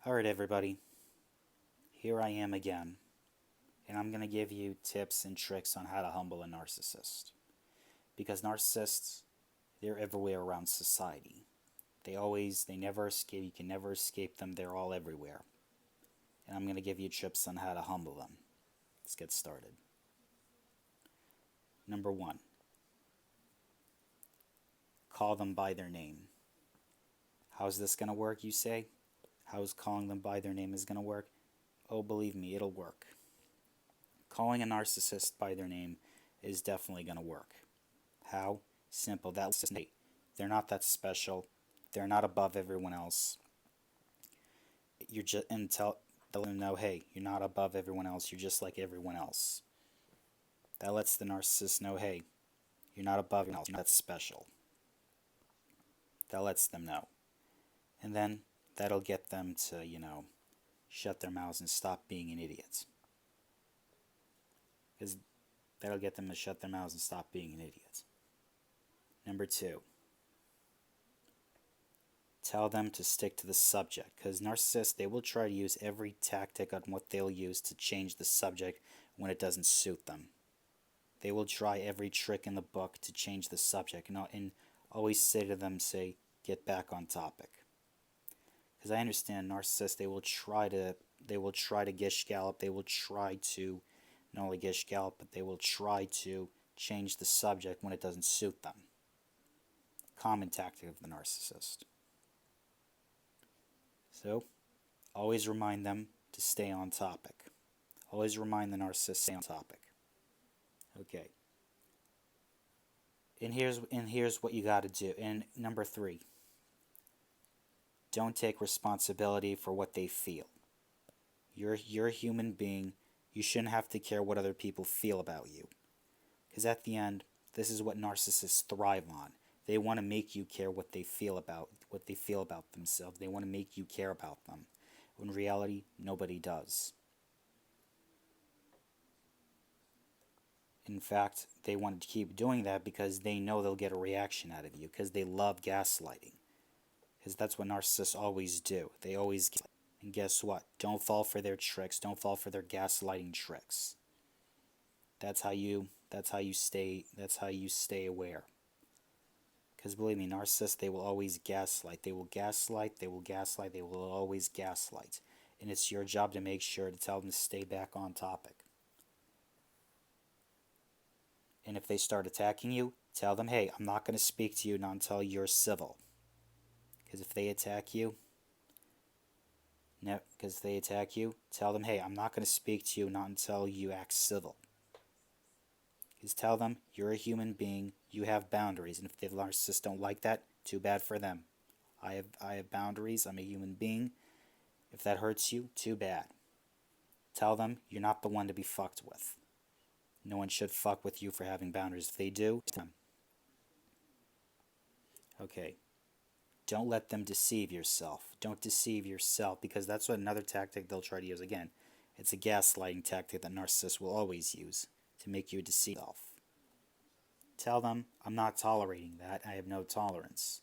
Alright, everybody, here I am again, and I'm going to give you tips and tricks on how to humble a narcissist. Because narcissists, they're everywhere around society. They never escape, you can never escape them, they're all everywhere. And I'm going to give you tips on how to humble them. Let's get started. Number 1, call them by their name. How's this going to work, you say? How's calling them by their name is going to work? Oh, believe me, it'll work. Calling a narcissist by their name is definitely going to work. How? Simple. They're not that special. They're not above everyone else. Tell them no, hey, you're not above everyone else. You're just like everyone else. That lets the narcissist know, hey, you're not above everyone else. You're not that special. That lets them know. And then that'll get them to, shut their mouths and stop being an idiot. Because that'll get them to shut their mouths and stop being an idiot. Number 2, tell them to stick to the subject. Because narcissists, they will try to use every tactic on what they'll use to change the subject when it doesn't suit them. They will try every trick in the book to change the subject. And always say to them, get back on topic. Because I understand narcissists, they will try to gish gallop. They will try to not only gish gallop, but they will try to change the subject when it doesn't suit them. Common tactic of the narcissist. So, always remind them to stay on topic. Always remind the narcissist to stay on topic. Okay. And here's what you got to do. And number 3, don't take responsibility for what they feel. You're a human being. You shouldn't have to care what other people feel about you. Because at the end, this is what narcissists thrive on. They want to make you care what they feel about themselves. They want to make you care about them. When in reality, nobody does. In fact, they want to keep doing that because they know they'll get a reaction out of you. Because they love gaslighting. Because that's what narcissists always do. They always gaslight. And guess what? Don't fall for their tricks. Don't fall for their gaslighting tricks. That's how you stay aware. Because believe me, narcissists, they will always gaslight. They will gaslight, they will gaslight, they will always gaslight. And it's your job to make sure to tell them to stay back on topic. And if they start attacking you, tell them, hey, I'm not going to speak to you not until you're civil. Because if they attack you, tell them, hey, I'm not going to speak to you not until you act civil. Is tell them you're a human being, you have boundaries, and if the narcissists don't like that, too bad for them. I have boundaries, I'm a human being. If that hurts you, too bad. Tell them you're not the one to be fucked with. No one should fuck with you for having boundaries. If they do, it's them. Okay. Don't let them deceive yourself. Don't deceive yourself, because that's what another tactic they'll try to use again. It's a gaslighting tactic that narcissists will always use to make you deceive yourself. Tell them, I'm not tolerating that. I have no tolerance.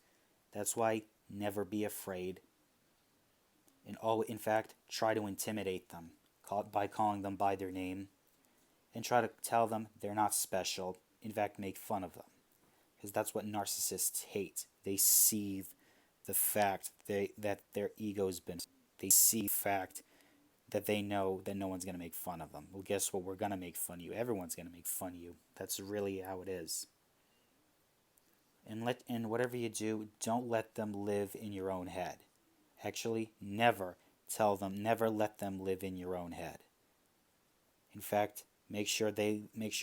That's why never be afraid. And in fact, try to intimidate them by calling them by their name. And try to tell them they're not special. In fact, make fun of them. Because that's what narcissists hate. They see the fact that their ego's been... They see the fact that they know that no one's going to make fun of them. Well, guess what? We're going to make fun of you. Everyone's going to make fun of you. That's really how it is. And whatever you do, don't let them live in your own head. Actually, never let them live in your own head. In fact, make sure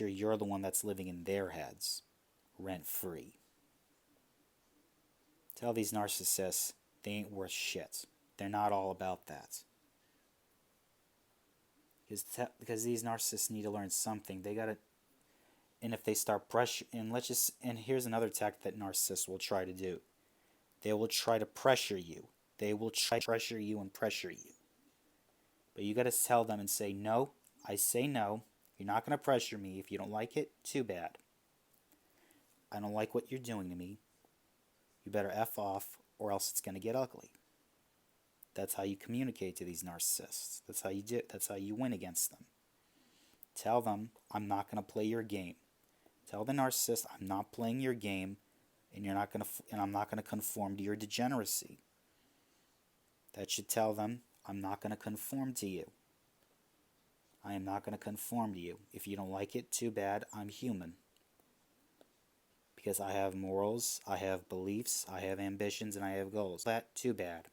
you're the one that's living in their heads, rent-free. Tell these narcissists they ain't worth shit. They're not all about that. Because these narcissists need to learn something. They gotta, and if they start pressure, and here's another tactic that narcissists will try to do. They will try to pressure you. They will try to pressure you and pressure you. But you gotta tell them and say, no, I say no. You're not gonna pressure me. If you don't like it, too bad. I don't like what you're doing to me. You better F off, or else it's gonna get ugly. That's how you communicate to these narcissists. That's how you do. That's how you win against them. Tell them, I'm not going to play your game. Tell the narcissist, I'm not playing your game, and I'm not going to conform to your degeneracy. That should tell them, I'm not going to conform to you. I am not going to conform to you. If you don't like it, too bad, I'm human. Because I have morals, I have beliefs, I have ambitions, and I have goals. That, too bad.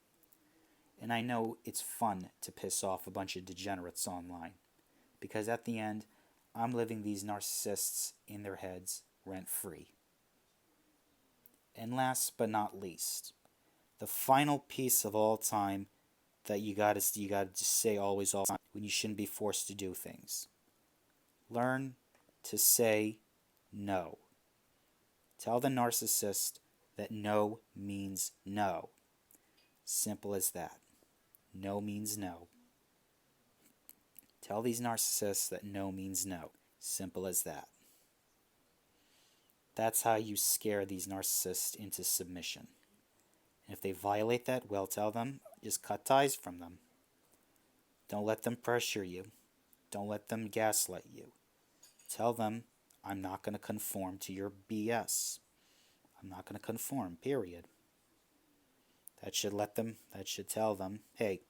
And I know it's fun to piss off a bunch of degenerates online. Because at the end, I'm living these narcissists in their heads rent-free. And last but not least, the final piece of all time that you gotta just say always all the time when you shouldn't be forced to do things. Learn to say no. Tell the narcissist that no means no. Simple as that. No means no. Tell these narcissists that no means no. Simple as that. That's how you scare these narcissists into submission. And if they violate that, well, tell them, just cut ties from them. Don't let them pressure you. Don't let them gaslight you. Tell them, I'm not going to conform to your BS. I'm not going to conform, period. That should tell them, hey,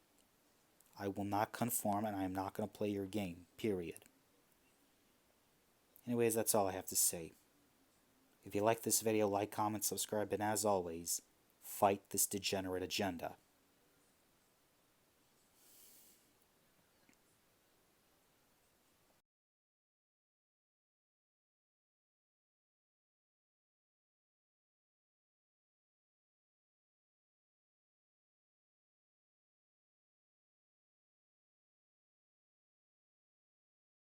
I will not conform and I am not going to play your game, period. Anyways, that's all I have to say. If you like this video, like, comment, subscribe, and as always, fight this degenerate agenda.